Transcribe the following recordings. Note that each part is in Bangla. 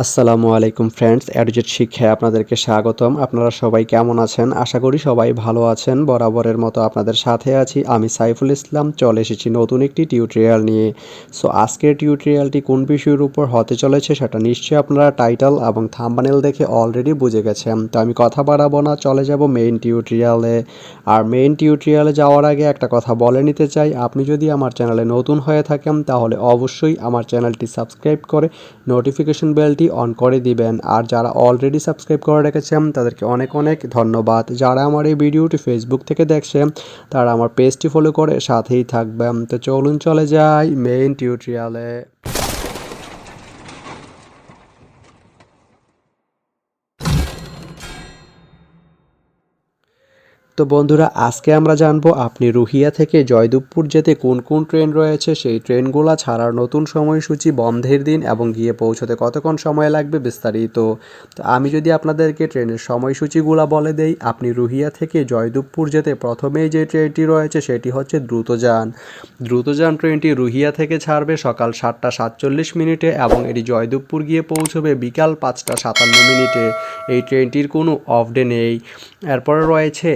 আসসালামু আলাইকুম ফ্রেন্ডস, এডুজেট শিক্ষায় আপনাদেরকে স্বাগতম। আপনারা সবাই কেমন আছেন? আশা করি সবাই ভালো আছেন। বরাবরের মতো আপনাদের সাথে আছি আমি সাইফুল ইসলাম। চলে এসেছি নতুন একটি টিউটোরিয়াল নিয়ে। সো আজকের টিউটোরিয়ালটি কোন বিষয়ের উপর হতে চলেছে সেটা নিশ্চয়ই আপনারা টাইটেল এবং থাম্বনেল দেখে অলরেডি বুঝে গেছেন। তো আমি কথা বাড়াবো না, চলে যাব মেইন টিউটোরিয়ালে। আর মেইন টিউটোরিয়ালে যাওয়ার আগে একটা কথা বলে নিতে চাই, আপনি যদি আমার চ্যানেলে নতুন হয়ে থাকেন তাহলে অবশ্যই আমার চ্যানেলটি সাবস্ক্রাইব করে নোটিফিকেশন বেলটি অন করে দিবেন। আর যারা অলরেডি সাবস্ক্রাইব করে রেখেছেন তাদেরকে অনেক অনেক ধন্যবাদ। যারা আমার এই ভিডিওটি ফেসবুক থেকে দেখছেন তারা আমার পেজটি ফলো করে সাথেই থাকবেন। তো চলুন চলে যাই মেইন টিউটোরিয়ালে। তো বন্ধুরা, আজকে আমরা জানবো আপনি রুহিয়া থেকে জয়দেবপুর যেতে কোন কোন ট্রেন রয়েছে, সেই ট্রেনগুলো ছাড়ার নতুন সময়সূচি, বন্ধের দিন এবং গিয়ে পৌঁছতে কতক্ষণ সময় লাগবে বিস্তারিত। তো আমি যদি আপনাদেরকে ট্রেনের সময়সূচিগুলো বলে দেই, আপনি রুহিয়া থেকে জয়দেবপুর যেতে প্রথমেই যে ট্রেনটি রয়েছে সেটি হচ্ছে দ্রুতযান। দ্রুতযান ট্রেনটি রুহিয়া থেকে ছাড়বে সকাল 7:47 এবং এটি জয়দেবপুর গিয়ে পৌঁছবে বিকাল 5:57। এই ট্রেনটির কোনো অফ ডে নেই। এরপরে রয়েছে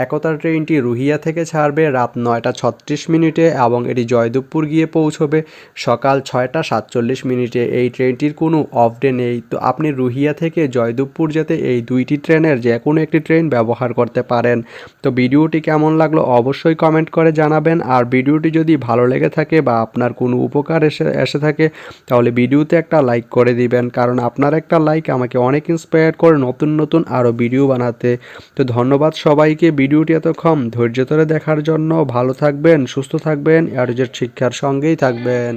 একতা ট্রেনটি রুহিয়া থেকে ছাড়বে রাত 9:36 এবং এটি জয়দেবপুর গিয়ে পৌঁছবে সকাল 6:47। এই ট্রেনটির কোনো অফ ডে নেই। তো আপনি রুহিয়া থেকে জয়দেবপুর যেতে এই দুইটি ট্রেনের যে কোনো একটি ট্রেন ব্যবহার করতে পারেন। তো ভিডিওটি কেমন লাগলো অবশ্যই কমেন্ট করে জানাবেন। আর ভিডিওটি যদি ভালো লেগে থাকে বা আপনার কোনো উপকার এসে থাকে তাহলে ভিডিওতে একটা লাইক করে দিবেন, কারণ আপনার একটা লাইক আমাকে অনেক ইন্সপায়ার করে নতুন নতুন আরও ভিডিও বানাতে। তো ধন্যবাদ সবাইকে ভিডিওটি এতক্ষণ ধৈর্য ধরে দেখার জন্য। ভালো থাকবেন, সুস্থ থাকবেন, এডুজেট শিক্ষার সঙ্গেই থাকবেন।